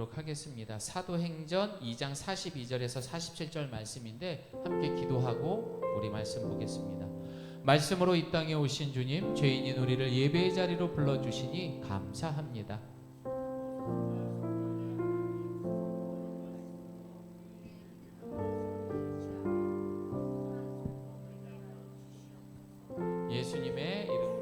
하겠습니다. 사도행전 2장 42절에서 47절 말씀인데 함께 기도하고 우리 말씀 보겠습니다. 말씀으로 이 땅에 오신 주님, 죄인인 우리를 예배의 자리로 불러주시니 감사합니다. 예수님의 이름으로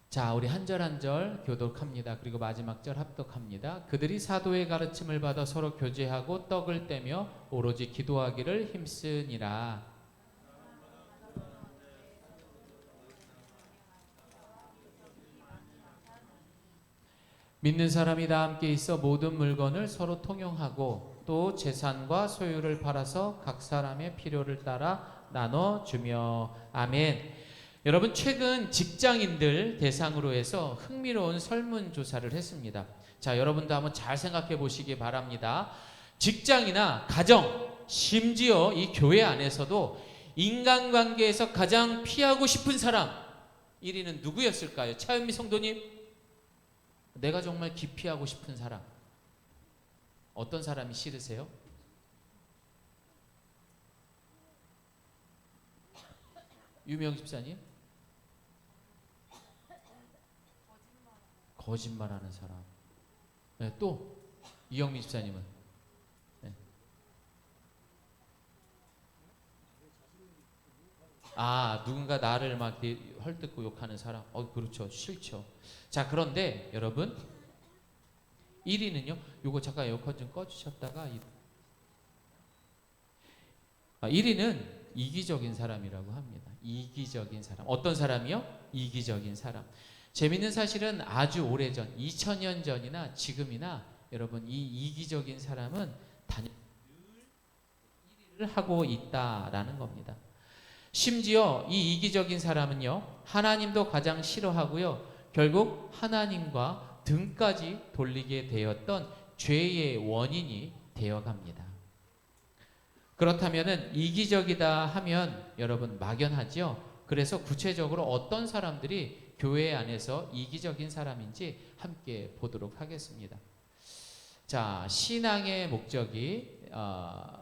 자, 우리 한 절 한 절 교독합니다. 그리고 마지막 절 합독합니다. 그들이 사도의 가르침을 받아 서로 교제하고 떡을 떼며 오로지 기도하기를 힘쓰니라. 믿는 사람이 다 함께 있어 모든 물건을 서로 통용하고 또 재산과 소유를 팔아서 각 사람의 필요를 따라 나눠주며. 아멘. 여러분, 최근 직장인들 대상으로 해서 흥미로운 설문조사를 했습니다. 자, 여러분도 한번 잘 생각해 보시기 바랍니다. 직장이나 가정, 심지어 이 교회 안에서도 인간관계에서 가장 피하고 싶은 사람 1위는 누구였을까요? 차은미 성도님, 내가 정말 기피하고 싶은 사람 어떤 사람이 싫으세요? 유명 집사님? 거짓말하는 사람. 네, 또 이영민 집사님은? 네. 누군가 나를 막 헐뜯고 욕하는 사람. 그렇죠. 싫죠. 자, 그런데 여러분 1위는요. 요거 잠깐 에어컨 좀 꺼주셨다가 1위는 이기적인 사람이라고 합니다. 이기적인 사람. 어떤 사람이요? 이기적인 사람. 재밌는 사실은 아주 오래전 2000년 전이나 지금이나 여러분 이 이기적인 사람은 단연 1위를 하고 있다라는 겁니다. 심지어 이 이기적인 사람은요, 하나님도 가장 싫어하고요, 결국 하나님과 등까지 돌리게 되었던 죄의 원인이 되어갑니다. 그렇다면은 이기적이다 하면 여러분 막연하죠. 그래서 구체적으로 어떤 사람들이 교회 안에서 이기적인 사람인지 함께 보도록 하겠습니다. 자, 신앙의 목적이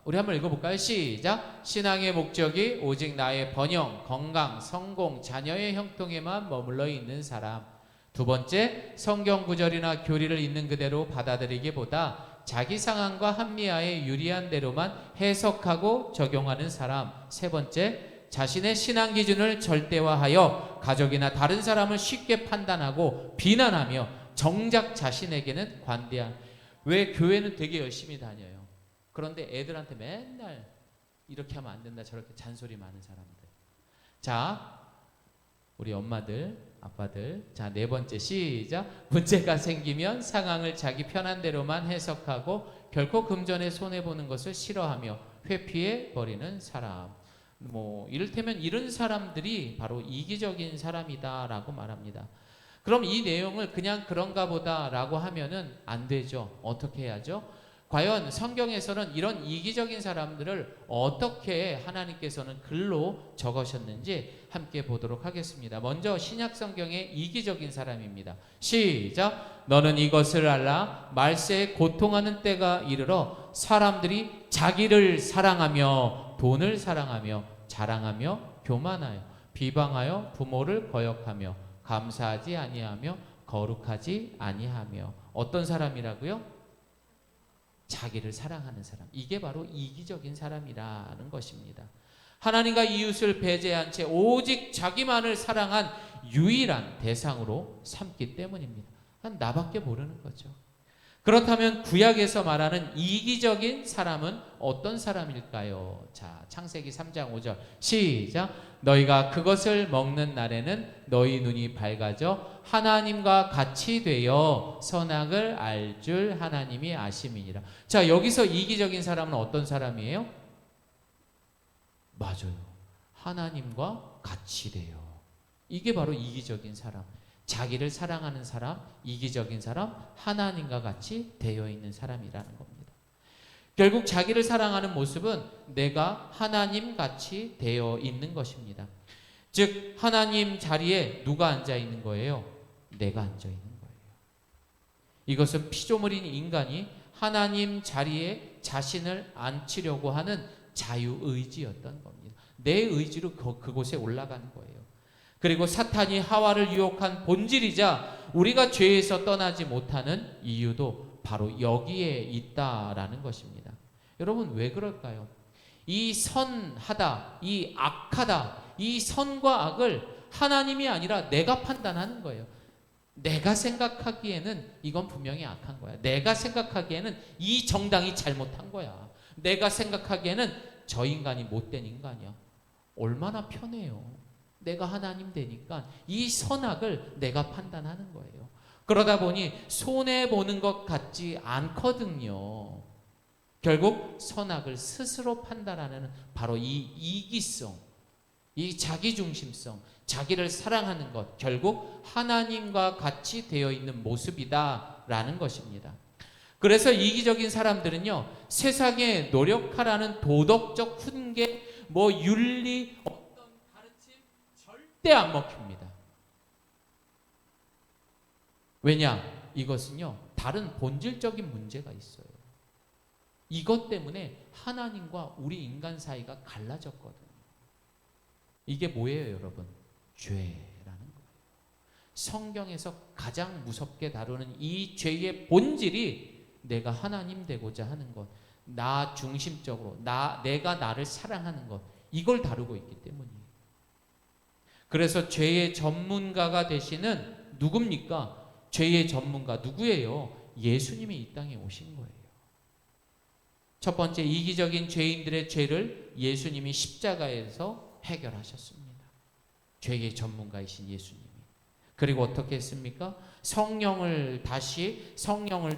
우리 한번 읽어볼까요? 시작. 신앙의 목적이 오직 나의 번영, 건강, 성공, 자녀의 형통에만 머물러 있는 사람. 두 번째, 성경 구절이나 교리를 있는 그대로 받아들이기보다 자기 상황과 합리화에 유리한 대로만 해석하고 적용하는 사람. 세 번째, 자신의 신앙 기준을 절대화하여 가족이나 다른 사람을 쉽게 판단하고 비난하며 정작 자신에게는 관대한. 왜 교회는 되게 열심히 다녀요. 그런데 애들한테 맨날 이렇게 하면 안 된다 저렇게 잔소리 많은 사람들. 자, 우리 엄마들, 아빠들. 자, 네 번째 시작. 문제가 생기면 상황을 자기 편한 대로만 해석하고 결코 금전에 손해보는 것을 싫어하며 회피해 버리는 사람. 이를테면 이런 사람들이 바로 이기적인 사람이다라고 말합니다. 그럼 이 내용을 그냥 그런가 보다라고 하면은 안 되죠. 어떻게 해야죠? 과연 성경에서는 이런 이기적인 사람들을 어떻게 하나님께서는 글로 적으셨는지 함께 보도록 하겠습니다. 먼저 신약 성경의 이기적인 사람입니다. 시작. 너는 이것을 알라. 말세에 고통하는 때가 이르러 사람들이 자기를 사랑하며 돈을 사랑하며 자랑하며 교만하여 비방하여 부모를 거역하며 감사하지 아니하며 거룩하지 아니하며. 어떤 사람이라고요? 자기를 사랑하는 사람. 이게 바로 이기적인 사람이라는 것입니다. 하나님과 이웃을 배제한 채 오직 자기만을 사랑한 유일한 대상으로 삼기 때문입니다. 나밖에 모르는 거죠. 그렇다면 구약에서 말하는 이기적인 사람은 어떤 사람일까요? 자, 창세기 3장 5절 시작. 너희가 그것을 먹는 날에는 너희 눈이 밝아져 하나님과 같이 되어 선악을 알 줄 하나님이 아심이니라. 자, 여기서 이기적인 사람은 어떤 사람이에요? 맞아요. 하나님과 같이 돼요. 이게 바로 이기적인 사람. 자기를 사랑하는 사람, 이기적인 사람, 하나님과 같이 되어 있는 사람이라는 겁니다. 결국 자기를 사랑하는 모습은 내가 하나님 같이 되어 있는 것입니다. 즉 하나님 자리에 누가 앉아 있는 거예요? 내가 앉아 있는 거예요. 이것은 피조물인 인간이 하나님 자리에 자신을 앉히려고 하는 자유의지였던 겁니다. 내 의지로 그곳에 올라가는 거예요. 그리고 사탄이 하와를 유혹한 본질이자 우리가 죄에서 떠나지 못하는 이유도 바로 여기에 있다라는 것입니다. 여러분, 왜 그럴까요? 이 선하다, 이 악하다, 이 선과 악을 하나님이 아니라 내가 판단하는 거예요. 내가 생각하기에는 이건 분명히 악한 거야. 내가 생각하기에는 이 정당이 잘못한 거야. 내가 생각하기에는 저 인간이 못된 인간이야. 얼마나 편해요. 내가 하나님 되니까 이 선악을 내가 판단하는 거예요. 그러다 보니 손해보는 것 같지 않거든요. 결국 선악을 스스로 판단하는 바로 이 이기성, 이 자기중심성, 자기를 사랑하는 것, 결국 하나님과 같이 되어 있는 모습이다라는 것입니다. 그래서 이기적인 사람들은요, 세상에 노력하라는 도덕적 훈계, 윤리, 어떤 가르침 절대 안 먹힙니다. 왜냐? 이것은요, 다른 본질적인 문제가 있어요. 이것 때문에 하나님과 우리 인간 사이가 갈라졌거든요. 이게 뭐예요, 여러분? 죄라는 거예요. 성경에서 가장 무섭게 다루는 이 죄의 본질이 내가 하나님 되고자 하는 것, 나 중심적으로 내가 나를 사랑하는 것, 이걸 다루고 있기 때문이에요. 그래서 죄의 전문가가 되시는 누굽니까? 죄의 전문가 누구예요? 예수님이 이 땅에 오신 거예요. 첫 번째, 이기적인 죄인들의 죄를 예수님이 십자가에서 해결하셨습니다. 죄의 전문가이신 예수님이. 그리고 어떻게 했습니까? 성령을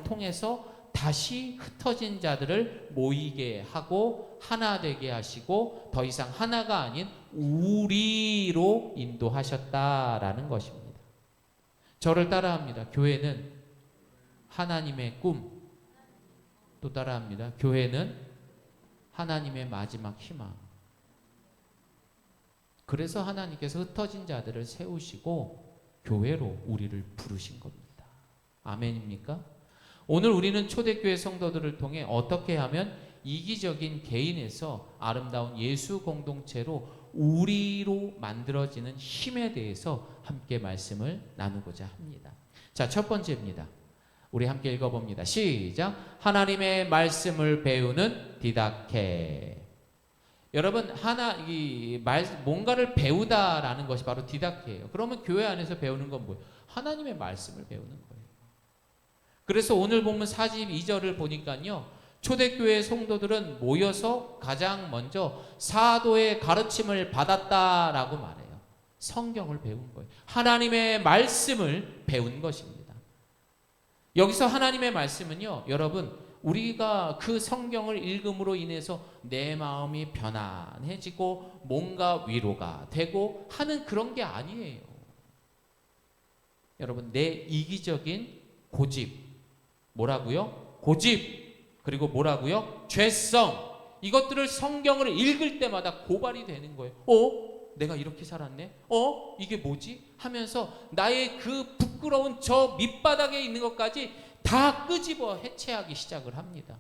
통해서 다시 흩어진 자들을 모이게 하고 하나 되게 하시고 더 이상 하나가 아닌 우리로 인도하셨다라는 것입니다. 저를 따라합니다. 교회는 하나님의 꿈. 또 따라합니다. 교회는 하나님의 마지막 희망. 그래서 하나님께서 흩어진 자들을 세우시고 교회로 우리를 부르신 겁니다. 아멘입니까? 오늘 우리는 초대교회 성도들을 통해 어떻게 하면 이기적인 개인에서 아름다운 예수 공동체로 우리로 만들어지는 힘에 대해서 함께 말씀을 나누고자 합니다. 자, 첫 번째입니다. 우리 함께 읽어봅니다. 시작. 하나님의 말씀을 배우는 디다케. 여러분, 뭔가를 배우다라는 것이 바로 디다케예요. 그러면 교회 안에서 배우는 건 뭐예요? 하나님의 말씀을 배우는 거예요. 그래서 오늘 본문 42절을 보니까요, 초대교회 성도들은 모여서 가장 먼저 사도의 가르침을 받았다라고 말해요. 성경을 배운 거예요. 하나님의 말씀을 배운 것입니다. 여기서 하나님의 말씀은요, 여러분, 우리가 그 성경을 읽음으로 인해서 내 마음이 편안해지고 뭔가 위로가 되고 하는 그런 게 아니에요. 여러분, 내 이기적인 고집, 뭐라고요? 고집, 그리고 뭐라고요? 죄성, 이것들을 성경을 읽을 때마다 고발이 되는 거예요. 내가 이렇게 살았네? 이게 뭐지? 하면서 나의 그 부끄러운 저 밑바닥에 있는 것까지 다 끄집어 해체하기 시작을 합니다.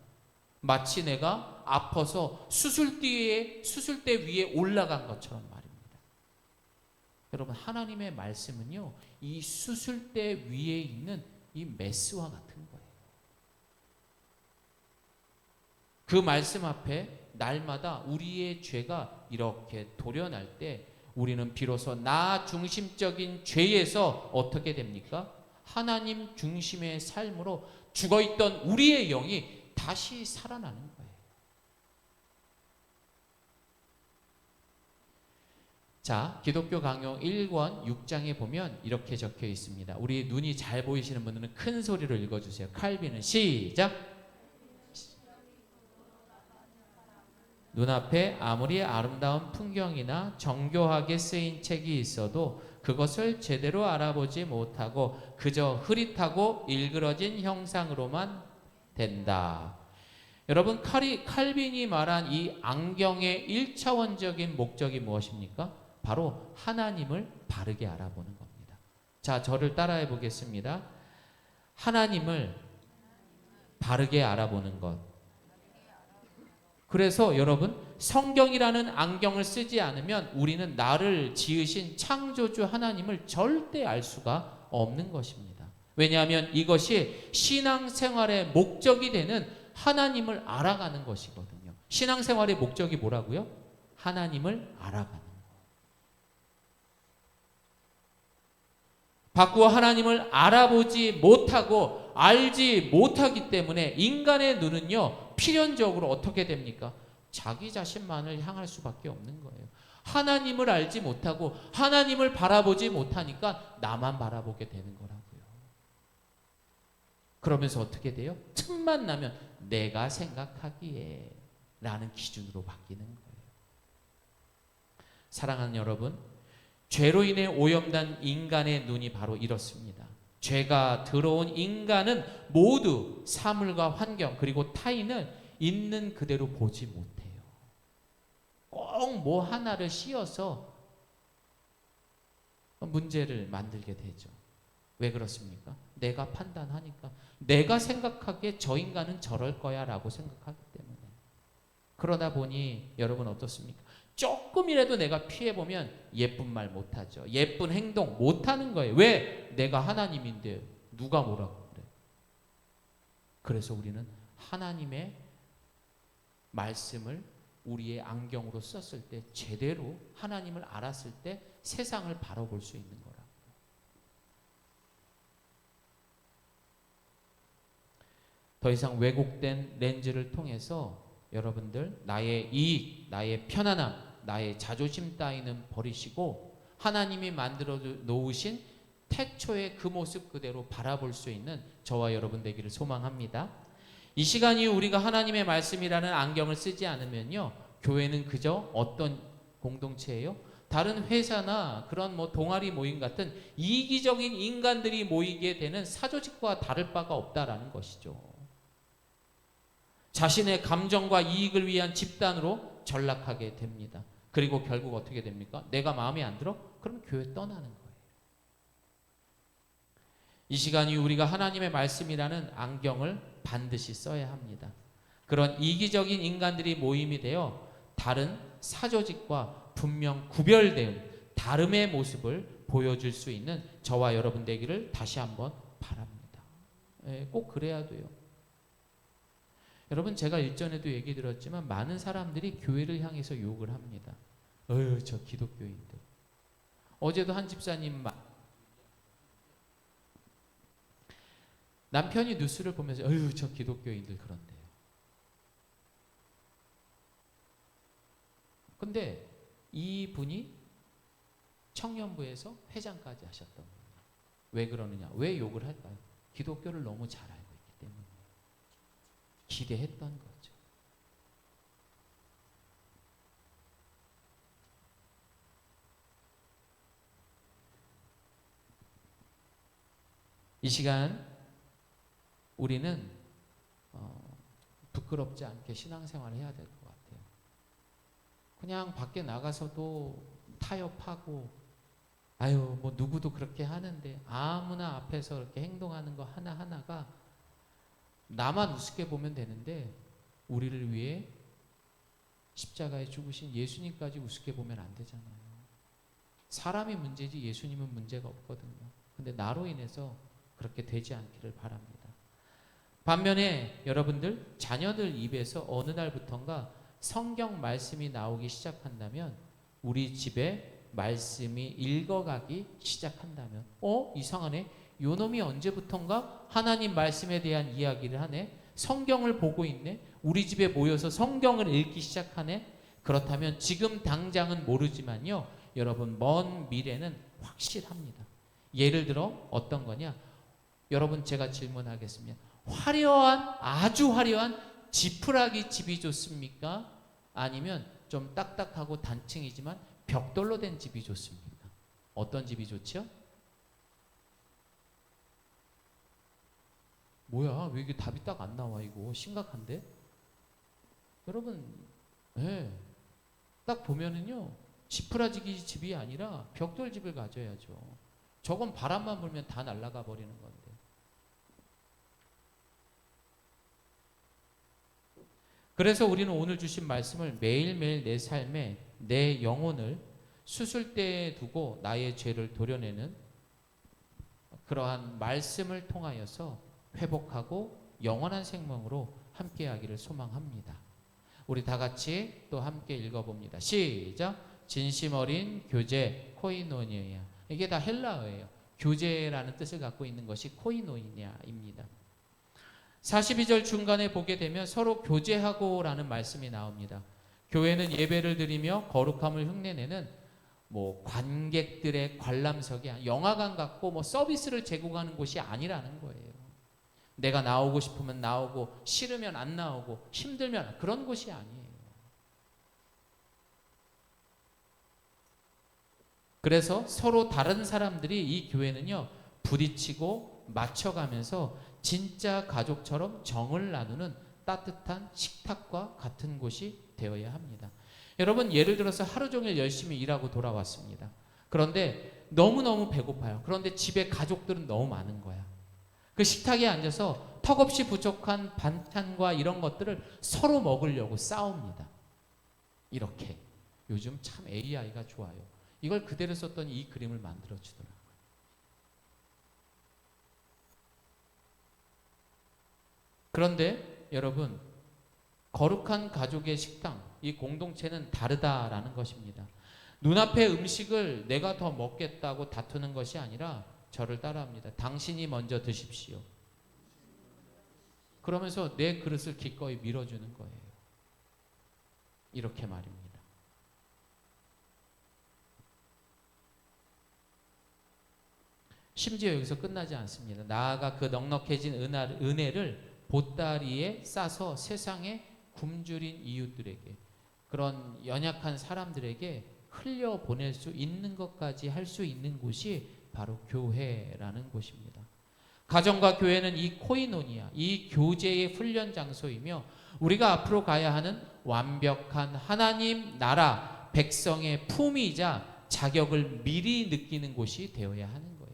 마치 내가 아파서 수술대 위에 올라간 것처럼 말입니다. 여러분, 하나님의 말씀은요, 이 수술대 위에 있는 이 메스와 같은 거예요. 그 말씀 앞에 날마다 우리의 죄가 이렇게 도련할 때 우리는 비로소 나 중심적인 죄에서 어떻게 됩니까? 하나님 중심의 삶으로 죽어있던 우리의 영이 다시 살아나는 거예요. 자, 기독교 강요 1권 6장에 보면 이렇게 적혀 있습니다. 우리 눈이 잘 보이시는 분들은 큰 소리로 읽어주세요. 칼빈은 시작. 눈앞에 아무리 아름다운 풍경이나 정교하게 쓰인 책이 있어도 그것을 제대로 알아보지 못하고 그저 흐릿하고 일그러진 형상으로만 된다. 여러분, 칼빈이 말한 이 안경의 1차원적인 목적이 무엇입니까? 바로 하나님을 바르게 알아보는 겁니다. 자, 저를 따라해 보겠습니다. 하나님을 바르게 알아보는 것. 그래서 여러분, 성경이라는 안경을 쓰지 않으면 우리는 나를 지으신 창조주 하나님을 절대 알 수가 없는 것입니다. 왜냐하면 이것이 신앙생활의 목적이 되는 하나님을 알아가는 것이거든요. 신앙생활의 목적이 뭐라고요? 하나님을 알아가는 것. 바꾸어 하나님을 알아보지 못하고 알지 못하기 때문에 인간의 눈은요, 필연적으로 어떻게 됩니까? 자기 자신만을 향할 수밖에 없는 거예요. 하나님을 알지 못하고 하나님을 바라보지 못하니까 나만 바라보게 되는 거라고요. 그러면서 어떻게 돼요? 틈만 나면 내가 생각하기에 라는 기준으로 바뀌는 거예요. 사랑하는 여러분, 죄로 인해 오염된 인간의 눈이 바로 이렇습니다. 죄가 들어온 인간은 모두 사물과 환경 그리고 타인을 있는 그대로 보지 못해요. 꼭 뭐 하나를 씌워서 문제를 만들게 되죠. 왜 그렇습니까? 내가 판단하니까, 내가 생각하기에 저 인간은 저럴 거야 라고 생각하기 때문에. 그러다 보니 여러분 어떻습니까? 조금이라도 내가 피해보면 예쁜 말 못하죠. 예쁜 행동 못하는 거예요. 왜? 내가 하나님인데 누가 뭐라고 그래. 그래서 우리는 하나님의 말씀을 우리의 안경으로 썼을 때, 제대로 하나님을 알았을 때 세상을 바라볼 수 있는 거라고요. 더 이상 왜곡된 렌즈를 통해서 여러분들 나의 이익, 나의 편안함, 나의 자존심 따위는 버리시고 하나님이 만들어 놓으신 태초의 그 모습 그대로 바라볼 수 있는 저와 여러분 되기를 소망합니다. 이 시간이 우리가 하나님의 말씀이라는 안경을 쓰지 않으면요, 교회는 그저 어떤 공동체예요? 다른 회사나 그런 뭐 동아리 모임 같은 이기적인 인간들이 모이게 되는 사조직과 다를 바가 없다라는 것이죠. 자신의 감정과 이익을 위한 집단으로 전락하게 됩니다. 그리고 결국 어떻게 됩니까? 내가 마음에 안 들어? 그럼 교회 떠나는 거예요. 이 시간이 우리가 하나님의 말씀이라는 안경을 반드시 써야 합니다. 그런 이기적인 인간들이 모임이 되어 다른 사조직과 분명 구별된 다름의 모습을 보여줄 수 있는 저와 여러분 되기를 다시 한번 바랍니다. 꼭 그래야 돼요. 여러분, 제가 일전에도 얘기 드렸지만 많은 사람들이 교회를 향해서 욕을 합니다. 어휴, 저 기독교인들. 어제도 한 집사님 남편이 뉴스를 보면서 어휴, 저 기독교인들 그런데요. 근데 이 분이 청년부에서 회장까지 하셨던 거예요. 왜 그러느냐? 왜 욕을 할까요? 기독교를 너무 잘 알고 있기 때문에. 기대했던 거죠. 이 시간 우리는 부끄럽지 않게 신앙생활을 해야 될 것 같아요. 그냥 밖에 나가서도 타협하고, 아유 뭐 누구도 그렇게 하는데, 아무나 앞에서 그렇게 행동하는 거 하나하나가 나만 우습게 보면 되는데 우리를 위해 십자가에 죽으신 예수님까지 우습게 보면 안 되잖아요. 사람이 문제지 예수님은 문제가 없거든요. 근데 나로 인해서 그렇게 되지 않기를 바랍니다. 반면에 여러분들 자녀들 입에서 어느 날부턴가 성경 말씀이 나오기 시작한다면, 우리 집에 말씀이 읽어가기 시작한다면, 이상하네, 요놈이 언제부턴가 하나님 말씀에 대한 이야기를 하네, 성경을 보고 있네, 우리 집에 모여서 성경을 읽기 시작하네. 그렇다면 지금 당장은 모르지만요, 여러분 먼 미래는 확실합니다. 예를 들어 어떤 거냐, 여러분 제가 질문하겠습니다. 화려한, 아주 화려한 지푸라기 집이 좋습니까? 아니면 좀 딱딱하고 단층이지만 벽돌로 된 집이 좋습니까? 어떤 집이 좋죠? 뭐야, 왜 이게 답이 딱 안 나와? 이거 심각한데? 여러분, 딱 보면은요, 지푸라지 집이 아니라 벽돌 집을 가져야죠. 저건 바람만 불면 다 날아가 버리는 건데. 그래서 우리는 오늘 주신 말씀을 매일매일 내 삶에 내 영혼을 수술대에 두고 나의 죄를 도려내는 그러한 말씀을 통하여서 회복하고 영원한 생명으로 함께하기를 소망합니다. 우리 다 같이 또 함께 읽어봅니다. 시작. 진심 어린 교제 코이노니아. 이게 다 헬라어예요. 교제라는 뜻을 갖고 있는 것이 코이노니아입니다. 42절 중간에 보게 되면 서로 교제하고 라는 말씀이 나옵니다. 교회는 예배를 드리며 거룩함을 흉내내는 관객들의 관람석이 영화관 같고 서비스를 제공하는 곳이 아니라는 거예요. 내가 나오고 싶으면 나오고 싫으면 안 나오고 힘들면 그런 곳이 아니에요. 그래서 서로 다른 사람들이 이 교회는요, 부딪히고 맞춰가면서 진짜 가족처럼 정을 나누는 따뜻한 식탁과 같은 곳이 되어야 합니다. 여러분, 예를 들어서 하루 종일 열심히 일하고 돌아왔습니다. 그런데 너무너무 배고파요. 그런데 집에 가족들은 너무 많은 거야. 그 식탁에 앉아서 턱없이 부족한 반찬과 이런 것들을 서로 먹으려고 싸웁니다. 이렇게. 요즘 참 AI가 좋아요. 이걸 그대로 썼더니 이 그림을 만들어 주더라고요. 그런데 여러분, 거룩한 가족의 식당, 이 공동체는 다르다라는 것입니다. 눈앞의 음식을 내가 더 먹겠다고 다투는 것이 아니라 저를 따라합니다. 당신이 먼저 드십시오. 그러면서 내 그릇을 기꺼이 밀어주는 거예요. 이렇게 말입니다. 심지어 여기서 끝나지 않습니다. 나아가 그 넉넉해진 은혜를 보따리에 싸서 세상에 굶주린 이웃들에게, 그런 연약한 사람들에게 흘려보낼 수 있는 것까지 할 수 있는 곳이 바로 교회라는 곳입니다. 가정과 교회는 이 코이노니아, 이 교제의 훈련 장소이며 우리가 앞으로 가야 하는 완벽한 하나님 나라 백성의 품위이자 자격을 미리 느끼는 곳이 되어야 하는 거예요.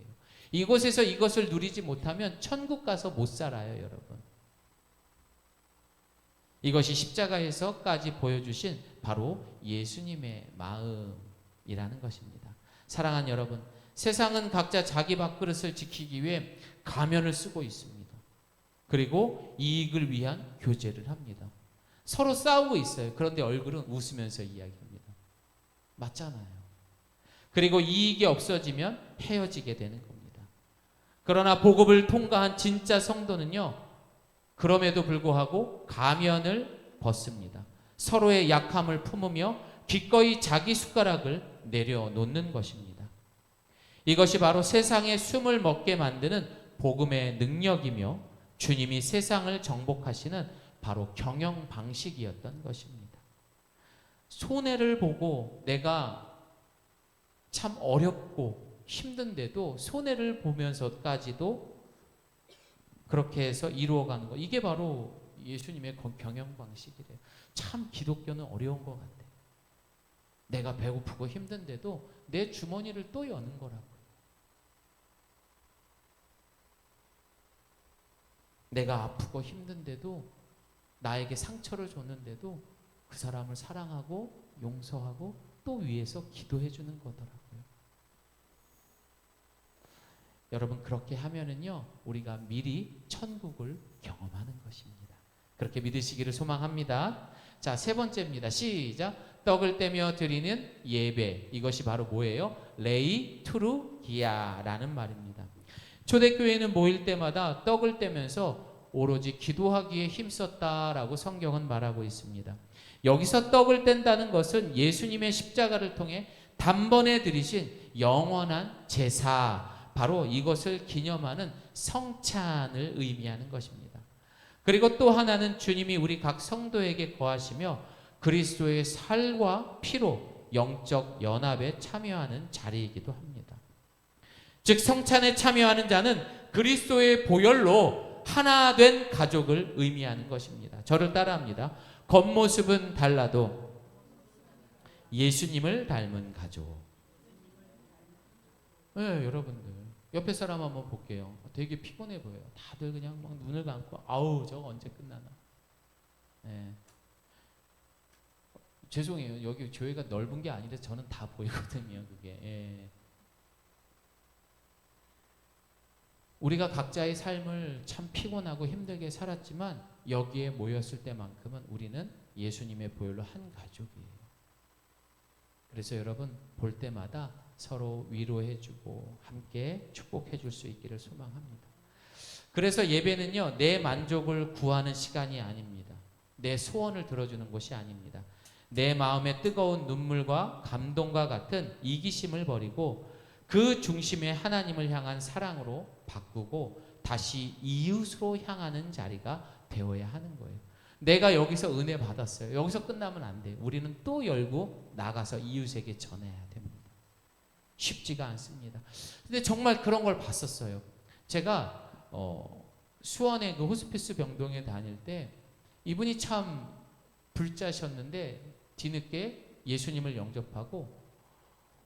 이곳에서 이것을 누리지 못하면 천국 가서 못 살아요, 여러분. 이것이 십자가에서까지 보여주신 바로 예수님의 마음이라는 것입니다. 사랑하는 여러분, 세상은 각자 자기 밥그릇을 지키기 위해 가면을 쓰고 있습니다. 그리고 이익을 위한 교제를 합니다. 서로 싸우고 있어요. 그런데 얼굴은 웃으면서 이야기합니다. 맞잖아요. 그리고 이익이 없어지면 헤어지게 되는 겁니다. 그러나 복음을 통과한 진짜 성도는요, 그럼에도 불구하고 가면을 벗습니다. 서로의 약함을 품으며 기꺼이 자기 숟가락을 내려놓는 것입니다. 이것이 바로 세상의 숨을 먹게 만드는 복음의 능력이며 주님이 세상을 정복하시는 바로 경영 방식이었던 것입니다. 손해를 보고 내가 참 어렵고 힘든데도 손해를 보면서까지도 그렇게 해서 이루어가는 것, 이게 바로 예수님의 경영 방식이래요. 참 기독교는 어려운 것 같아. 내가 배고프고 힘든데도 내 주머니를 또 여는 거라고. 내가 아프고 힘든데도 나에게 상처를 줬는데도 그 사람을 사랑하고 용서하고 또 위해서 기도해 주는 거더라고요. 여러분, 그렇게 하면은요, 우리가 미리 천국을 경험하는 것입니다. 그렇게 믿으시기를 소망합니다. 자, 세 번째입니다. 시작. 떡을 떼며 드리는 예배. 이것이 바로 뭐예요? 레이투루기아라는 말입니다. 초대교회는 모일 때마다 떡을 떼면서 오로지 기도하기에 힘썼다라고 성경은 말하고 있습니다. 여기서 떡을 뗀다는 것은 예수님의 십자가를 통해 단번에 드리신 영원한 제사, 바로 이것을 기념하는 성찬을 의미하는 것입니다. 그리고 또 하나는 주님이 우리 각 성도에게 거하시며 그리스도의 살과 피로 영적 연합에 참여하는 자리이기도 합니다. 즉, 성찬에 참여하는 자는 그리스도의 보혈로 하나 된 가족을 의미하는 것입니다. 저를 따라합니다. 겉모습은 달라도 예수님을 닮은 가족. 네, 여러분들 옆에 사람 한번 볼게요. 되게 피곤해 보여요. 다들 그냥 막 눈을 감고 아우 저거 언제 끝나나. 네. 죄송해요. 여기 교회가 넓은 게 아니라 저는 다 보이거든요. 그게. 예. 우리가 각자의 삶을 참 피곤하고 힘들게 살았지만 여기에 모였을 때만큼은 우리는 예수님의 보혈로 한 가족이에요. 그래서 여러분 볼 때마다 서로 위로해주고 함께 축복해줄 수 있기를 소망합니다. 그래서 예배는요, 내 만족을 구하는 시간이 아닙니다. 내 소원을 들어주는 곳이 아닙니다. 내 마음의 뜨거운 눈물과 감동과 같은 이기심을 버리고 그 중심에 하나님을 향한 사랑으로 바꾸고 다시 이웃으로 향하는 자리가 되어야 하는 거예요. 내가 여기서 은혜 받았어요. 여기서 끝나면 안 돼요. 우리는 또 열고 나가서 이웃에게 전해야 됩니다. 쉽지가 않습니다. 근데 정말 그런 걸 봤었어요. 제가 수원의 그 호스피스 병동에 다닐 때 이분이 참 불자셨는데 뒤늦게 예수님을 영접하고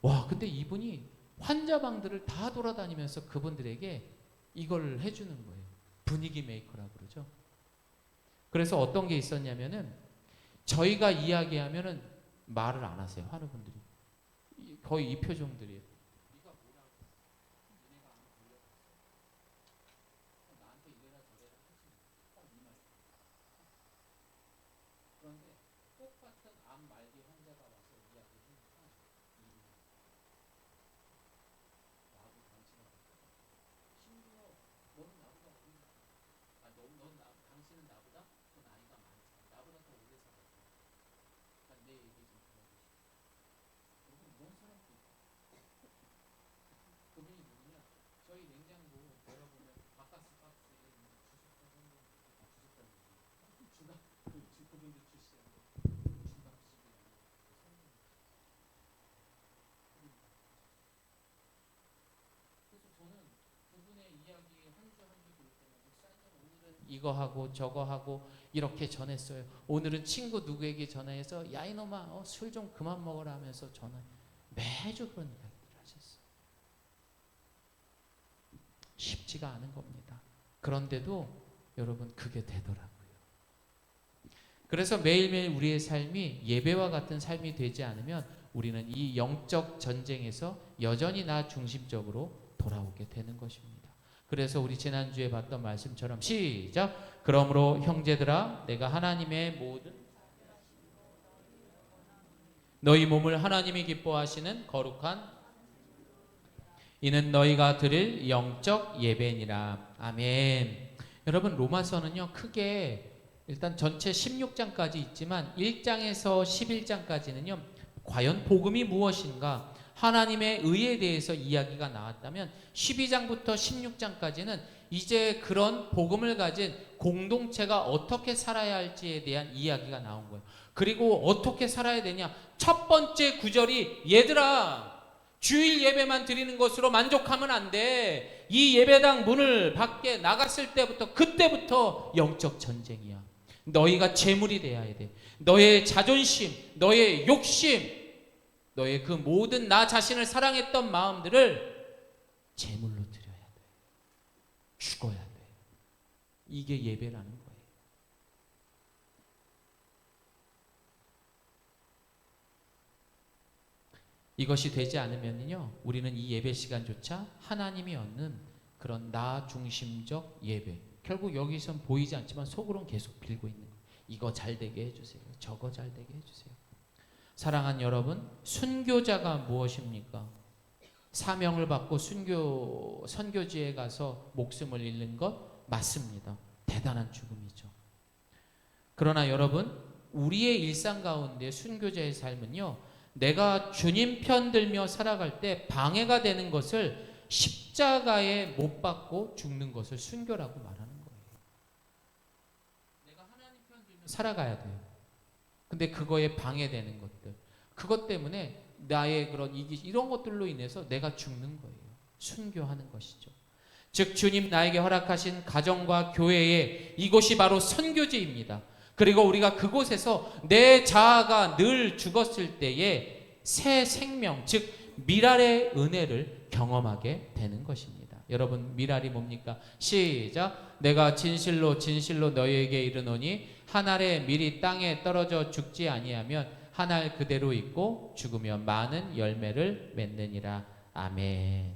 와 근데 이분이 환자방들을 다 돌아다니면서 그분들에게 이걸 해주는 거예요. 분위기 메이커라고 그러죠. 그래서 어떤 게 있었냐면은 저희가 이야기하면은 말을 안 하세요. 환우분들이 거의 이 표정들이에요. 네가 뭐라고 너네가 안 걸려봤어. 나한테 이래라 저래라 하지 마. 이 말. 그런데 똑같은 암 말기 환자가 와서 이야기하니까 나하고 당신하고 심지어 너는 나보다 어리다. 당신은 나보다 더 나이가 많잖아. 나보다 더 오래 살았어. 내 얘기 좀 들어보시오. 여러분 이런 사람도 있다. 그분이 누구냐? 저희 냉장고 열어보면 바카스 박스에 그분도 출시하고 주갑식이라는 그래서 저는 그분의 이야기 한 주 한 주 들을 때마다 목사님 오늘은 이거 하고 저거 하고 이렇게 전했어요. 오늘은 친구 누구에게 전화해서 야 이놈아 술 좀 그만 먹으라 하면서 전화 매주 그런 이야기를 하셨어요. 쉽지가 않은 겁니다. 그런데도 여러분 그게 되더라고요. 그래서 매일매일 우리의 삶이 예배와 같은 삶이 되지 않으면 우리는 이 영적 전쟁에서 여전히 나 중심적으로 돌아오게 되는 것입니다. 그래서 우리 지난주에 봤던 말씀처럼 시작! 그러므로 형제들아 내가 하나님의 모든 너희 몸을 하나님이 기뻐하시는 거룩한 이는 너희가 드릴 영적 예배니라. 아멘. 여러분 로마서는요 크게 일단 전체 16장까지 있지만 1장에서 11장까지는요 과연 복음이 무엇인가 하나님의 의에 대해서 이야기가 나왔다면 12장부터 16장까지는 이제 그런 복음을 가진 공동체가 어떻게 살아야 할지에 대한 이야기가 나온 거예요. 그리고 어떻게 살아야 되냐? 첫 번째 구절이 얘들아 주일 예배만 드리는 것으로 만족하면 안 돼. 이 예배당 문을 밖에 나갔을 때부터 그때부터 영적 전쟁이야. 너희가 제물이 돼야 돼. 너의 자존심, 너의 욕심, 너의 그 모든 나 자신을 사랑했던 마음들을 제물로 드려야 돼. 죽어야 돼. 이게 예배라는 거예요. 이것이 되지 않으면요, 우리는 이 예배 시간조차 하나님이 얻는 그런 나 중심적 예배. 결국 여기선 보이지 않지만 속으로는 계속 빌고 있는 거예요. 이거 잘 되게 해주세요. 저거 잘 되게 해주세요. 사랑하는 여러분, 순교자가 무엇입니까? 사명을 받고 선교지에 가서 목숨을 잃는 것 맞습니다. 대단한 죽음이죠. 그러나 여러분, 우리의 일상 가운데 순교자의 삶은요, 내가 주님 편 들며 살아갈 때 방해가 되는 것을 십자가에 못 박고 죽는 것을 순교라고 말하는 거예요. 내가 하나님 편 들며 살아가야 돼요. 근데 그거에 방해되는 것들, 그것 때문에 나의 그런 이런 것들로 인해서 내가 죽는 거예요. 순교하는 것이죠. 즉 주님 나에게 허락하신 가정과 교회에 이곳이 바로 선교지입니다. 그리고 우리가 그곳에서 내 자아가 늘 죽었을 때에 새 생명, 즉 미랄의 은혜를 경험하게 되는 것입니다. 여러분, 미랄이 뭡니까? 시작. 내가 진실로 진실로 너희에게 이르노니 한 알의 밀이 땅에 떨어져 죽지 아니하면 한 알 그대로 있고 죽으면 많은 열매를 맺느니라. 아멘.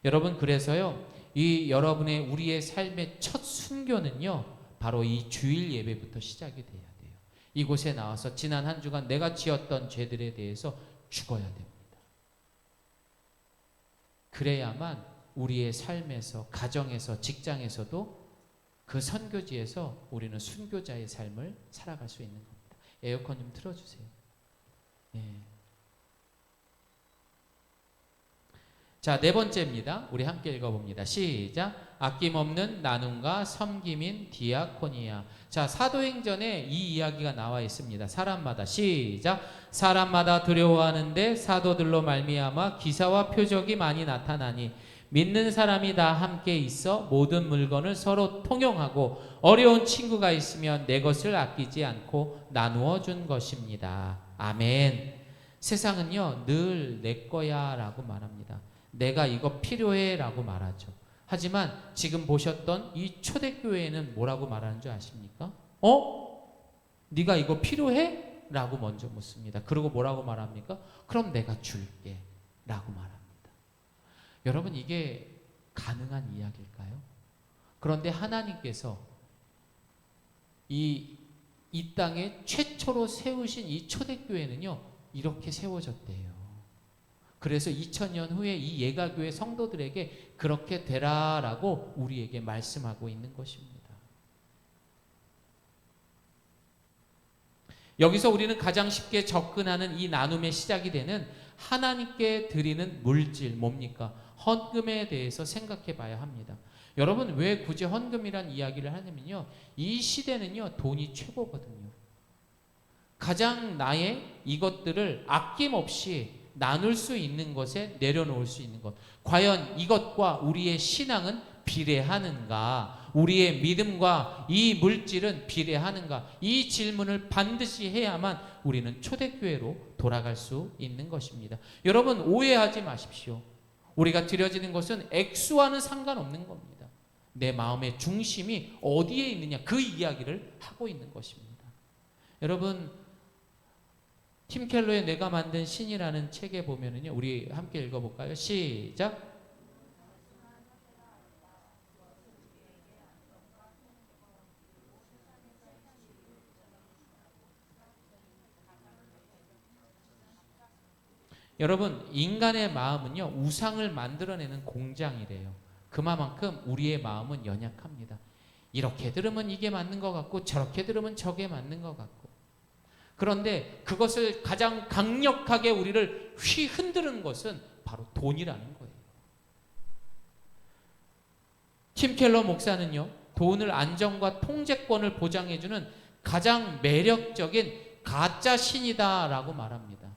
여러분, 그래서요, 이 여러분의 우리의 삶의 첫 순교는요, 바로 이 주일 예배부터 시작이 돼야 돼요. 이곳에 나와서 지난 한 주간 내가 지었던 죄들에 대해서 죽어야 됩니다. 그래야만 우리의 삶에서, 가정에서, 직장에서도 그 선교지에서 우리는 순교자의 삶을 살아갈 수 있는 겁니다. 에어컨 좀 틀어주세요. 네. 자, 네 번째입니다. 우리 함께 읽어봅니다. 시작. 아낌없는 나눔과 섬김인 디아코니아. 자, 사도행전에 이 이야기가 나와 있습니다. 사람마다 시작. 사람마다 두려워하는데 사도들로 말미암아 기사와 표적이 많이 나타나니 믿는 사람이 다 함께 있어 모든 물건을 서로 통용하고 어려운 친구가 있으면 내 것을 아끼지 않고 나누어 준 것입니다. 아멘. 세상은요, 늘 내 거야 라고 말합니다. 내가 이거 필요해 라고 말하죠. 하지만 지금 보셨던 이 초대교회에는 뭐라고 말하는 줄 아십니까? 네가 이거 필요해? 라고 먼저 묻습니다. 그리고 뭐라고 말합니까? 그럼 내가 줄게 라고 말합니다. 여러분, 이게 가능한 이야기일까요? 그런데 하나님께서 이 땅에 최초로 세우신 이 초대교회는요, 이렇게 세워졌대요. 그래서 2000년 후에 이 예가교회 성도들에게 그렇게 되라라고 우리에게 말씀하고 있는 것입니다. 여기서 우리는 가장 쉽게 접근하는 이 나눔의 시작이 되는 하나님께 드리는 물질, 뭡니까? 헌금에 대해서 생각해 봐야 합니다. 여러분, 왜 굳이 헌금이란 이야기를 하냐면요, 이 시대는요, 돈이 최고거든요. 가장 나의 이것들을 아낌없이 나눌 수 있는 것에 내려놓을 수 있는 것. 과연 이것과 우리의 신앙은 비례하는가? 우리의 믿음과 이 물질은 비례하는가? 이 질문을 반드시 해야만 우리는 초대교회로 돌아갈 수 있는 것입니다. 여러분, 오해하지 마십시오. 우리가 드려지는 것은 액수와는 상관없는 겁니다. 내 마음의 중심이 어디에 있느냐, 그 이야기를 하고 있는 것입니다. 여러분, 팀 켈러의 내가 만든 신이라는 책에 보면은요, 우리 함께 읽어볼까요? 시작. 여러분, 인간의 마음은요, 우상을 만들어내는 공장이래요. 그만큼 우리의 마음은 연약합니다. 이렇게 들으면 이게 맞는 것 같고 저렇게 들으면 저게 맞는 것 같고, 그런데 그것을 가장 강력하게 우리를 흔드는 것은 바로 돈이라는 거예요. 팀 켈러 목사는요, 돈을 안정과 통제권을 보장해주는 가장 매력적인 가짜 신이다라고 말합니다.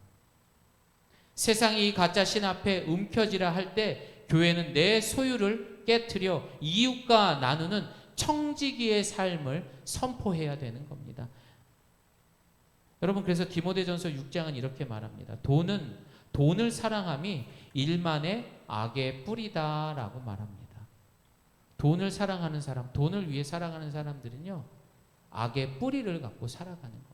세상이 이 가짜 신 앞에 움켜쥐라 할 때 교회는 내 소유를 깨트려 이웃과 나누는 청지기의 삶을 선포해야 되는 겁니다. 여러분, 그래서 디모데전서 6장은 이렇게 말합니다. 돈을 사랑함이 일만의 악의 뿌리다라고 말합니다. 돈을 사랑하는 사람, 돈을 위해 살아가는 사람들은요, 악의 뿌리를 갖고 살아가는 겁니다.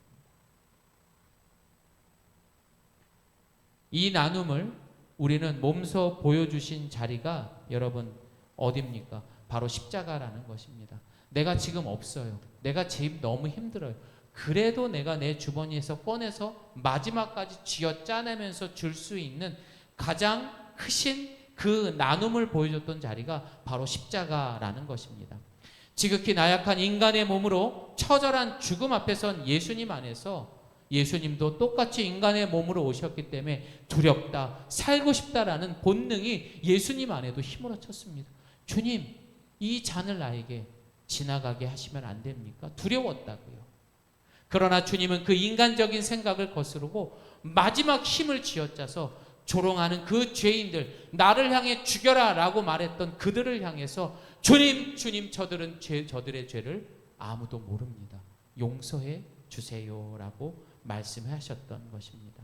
이 나눔을 우리는 몸소 보여주신 자리가 여러분 어디입니까? 바로 십자가라는 것입니다. 내가 지금 없어요. 내가 지금 너무 힘들어요. 그래도 내가 내 주머니에서 꺼내서 마지막까지 쥐어짜내면서 줄 수 있는 가장 크신 그 나눔을 보여줬던 자리가 바로 십자가라는 것입니다. 지극히 나약한 인간의 몸으로 처절한 죽음 앞에 선 예수님 안에서 예수님도 똑같이 인간의 몸으로 오셨기 때문에 두렵다, 살고 싶다라는 본능이 예수님 안에도 힘으로 쳤습니다. 주님, 이 잔을 나에게 지나가게 하시면 안 됩니까? 두려웠다고요. 그러나 주님은 그 인간적인 생각을 거스르고 마지막 힘을 쥐어짜서 조롱하는 그 죄인들, 나를 향해 죽여라 라고 말했던 그들을 향해서 주님, 저들은 저들의 죄를 아무도 모릅니다. 용서해 주세요라고 말씀하셨던 것입니다.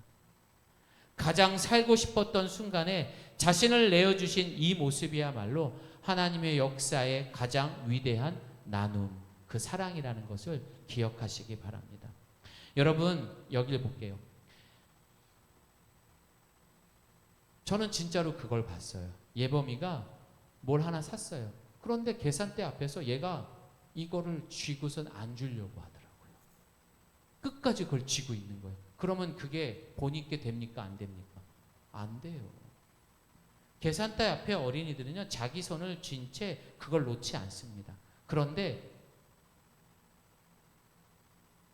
가장 살고 싶었던 순간에 자신을 내어주신 이 모습이야말로 하나님의 역사의 가장 위대한 나눔, 그 사랑이라는 것을 기억하시기 바랍니다. 여러분, 여길 볼게요. 저는 진짜로 그걸 봤어요. 예범이가 뭘 하나 샀어요. 그런데 계산대 앞에서 얘가 이거를 쥐고선 안 주려고 하더라고요. 끝까지 그걸 쥐고 있는 거예요. 그러면 그게 본인께 됩니까? 안 됩니까? 안 돼요. 계산대 앞에 어린이들은요, 자기 손을 쥔 채 그걸 놓지 않습니다. 그런데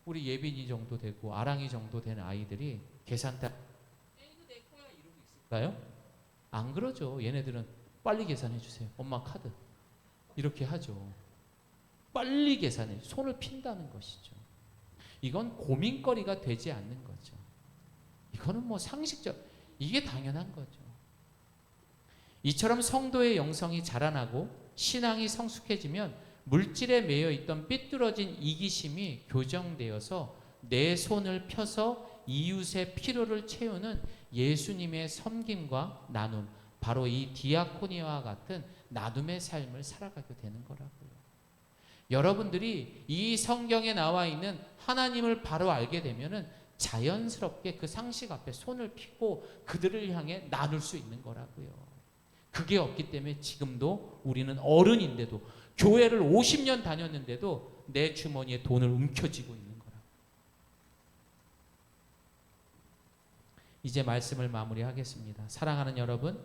우리 예빈이 정도 되고 아랑이 정도 된 아이들이 계산대 이거 내 거야 이러고 있을까요? 안 그러죠. 얘네들은 빨리 계산해 주세요. 엄마 카드. 이렇게 하죠. 빨리 계산해. 손을 핀다는 것이죠. 이건 고민거리가 되지 않는 거죠. 이거는 뭐 상식적, 이게 당연한 거죠. 이처럼 성도의 영성이 자라나고 신앙이 성숙해지면 물질에 매여 있던 삐뚤어진 이기심이 교정되어서 내 손을 펴서 이웃의 필요를 채우는 예수님의 섬김과 나눔, 바로 이 디아코니와 같은 나눔의 삶을 살아가게 되는 거라고요. 여러분들이 이 성경에 나와 있는 하나님을 바로 알게 되면은 자연스럽게 그 상식 앞에 손을 펴고 그들을 향해 나눌 수 있는 거라고요. 그게 없기 때문에 지금도 우리는 어른인데도 교회를 50년 다녔는데도 내 주머니에 돈을 움켜쥐고 있는 거라고요. 이제 말씀을 마무리하겠습니다. 사랑하는 여러분,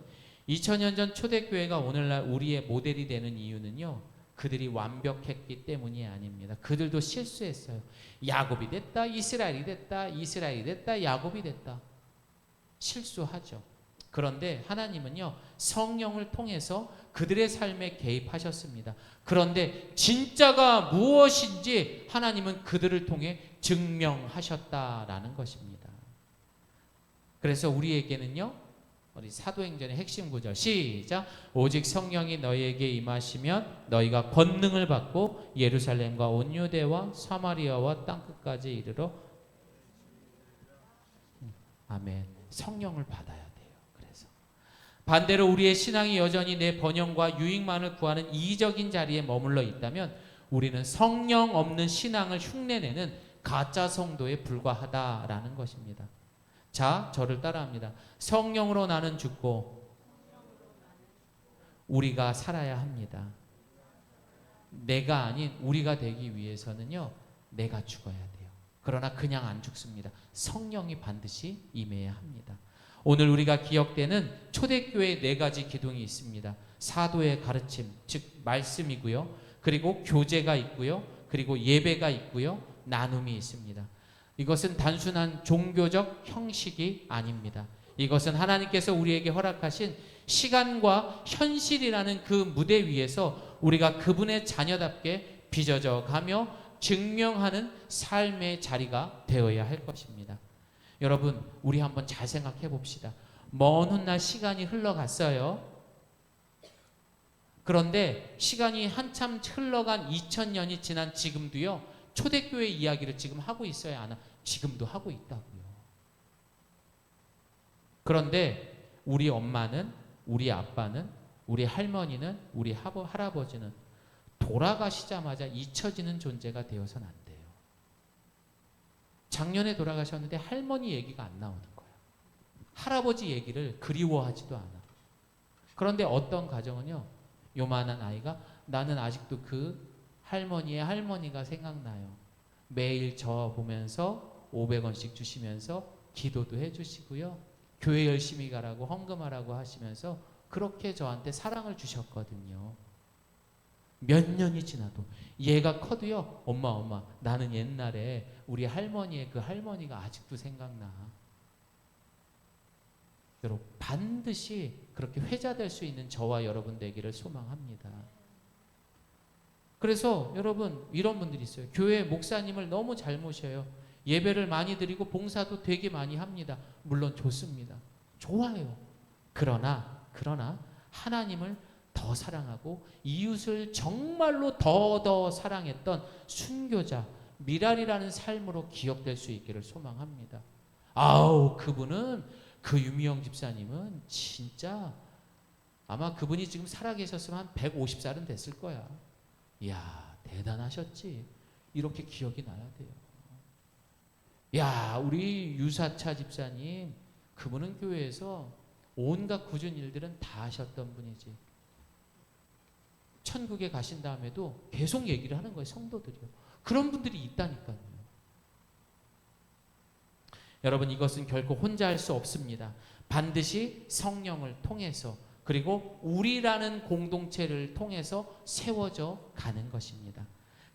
2000년 전 초대교회가 오늘날 우리의 모델이 되는 이유는요, 그들이 완벽했기 때문이 아닙니다. 그들도 실수했어요. 야곱이 됐다, 이스라엘이 됐다, 이스라엘이 됐다, 야곱이 됐다. 실수하죠. 그런데 하나님은요, 성령을 통해서 그들의 삶에 개입하셨습니다. 그런데 진짜가 무엇인지 하나님은 그들을 통해 증명하셨다라는 것입니다. 그래서 우리에게는요, 우리 사도행전의 핵심 구절 시작. 오직 성령이 너희에게 임하시면 너희가 권능을 받고 예루살렘과 온 유대와 사마리아와 땅끝까지 이르러. 아멘. 성령을 받아야 돼요. 그래서 반대로 우리의 신앙이 여전히 내 번영과 유익만을 구하는 이기적인 자리에 머물러 있다면 우리는 성령 없는 신앙을 흉내내는 가짜 성도에 불과하다라는 것입니다. 자, 저를 따라합니다. 성령으로 나는 죽고 우리가 살아야 합니다. 내가 아닌 우리가 되기 위해서는요, 내가 죽어야 돼요. 그러나 그냥 안 죽습니다. 성령이 반드시 임해야 합니다. 오늘 우리가 기억되는 초대교회의 4가지 기둥이 있습니다. 사도의 가르침, 즉 말씀이고요. 그리고 교제가 있고요. 그리고 예배가 있고요. 나눔이 있습니다. 이것은 단순한 종교적 형식이 아닙니다. 이것은 하나님께서 우리에게 허락하신 시간과 현실이라는 그 무대 위에서 우리가 그분의 자녀답게 빚어져 가며 증명하는 삶의 자리가 되어야 할 것입니다. 여러분, 우리 한번 잘 생각해 봅시다. 먼 훗날 시간이 흘러갔어요. 그런데 시간이 한참 흘러간 2000년이 지난 지금도요, 초대교회 이야기를 지금 하고 있어야 하나? 지금도 하고 있다고요. 그런데 우리 엄마는, 우리 아빠는, 우리 할머니는, 우리 할아버지는 돌아가시자마자 잊혀지는 존재가 되어서는 안 돼요. 작년에 돌아가셨는데 할머니 얘기가 안 나오는 거예요. 할아버지 얘기를 그리워하지도 않아. 그런데 어떤 가정은요, 요만한 아이가 나는 아직도 그 할머니의 할머니가 생각나요. 매일 저 보면서 500원씩 주시면서 기도도 해주시고요. 교회 열심히 가라고 헌금하라고 하시면서 그렇게 저한테 사랑을 주셨거든요. 몇 년이 지나도 얘가 커도요, 엄마 나는 옛날에 우리 할머니의 그 할머니가 아직도 생각나. 여러분, 반드시 그렇게 회자될 수 있는 저와 여러분 되기를 소망합니다. 그래서 여러분, 이런 분들이 있어요. 교회 목사님을 너무 잘 모셔요. 예배를 많이 드리고 봉사도 되게 많이 합니다. 물론 좋습니다. 좋아요. 그러나 하나님을 더 사랑하고 이웃을 정말로 더 사랑했던 순교자, 미랄이라는 삶으로 기억될 수 있기를 소망합니다. 아우, 그분은, 그 유미영 집사님은 진짜 아마 그분이 지금 살아계셨으면 한 150살은 됐을 거야. 이야, 대단하셨지. 이렇게 기억이 나야 돼요. 야, 우리 유사차 집사님, 그분은 교회에서 온갖 굳은 일들은 다 하셨던 분이지. 천국에 가신 다음에도 계속 얘기를 하는 거예요, 성도들이요. 그런 분들이 있다니까요. 여러분, 이것은 결코 혼자 할 수 없습니다. 반드시 성령을 통해서, 그리고 우리라는 공동체를 통해서 세워져 가는 것입니다.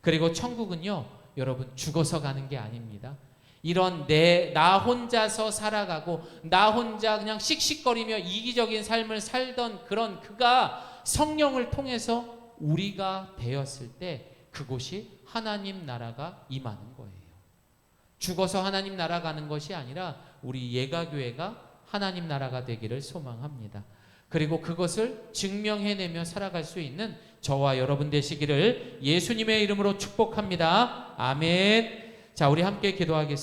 그리고 천국은요, 여러분, 죽어서 가는 게 아닙니다. 이런 나 혼자서 살아가고 나 혼자 그냥 씩씩거리며 이기적인 삶을 살던 그런 그가 성령을 통해서 우리가 되었을 때 그곳이 하나님 나라가 임하는 거예요. 죽어서 하나님 나라 가는 것이 아니라 우리 예가교회가 하나님 나라가 되기를 소망합니다. 그리고 그것을 증명해내며 살아갈 수 있는 저와 여러분 되시기를 예수님의 이름으로 축복합니다. 아멘. 자, 우리 함께 기도하겠습니다.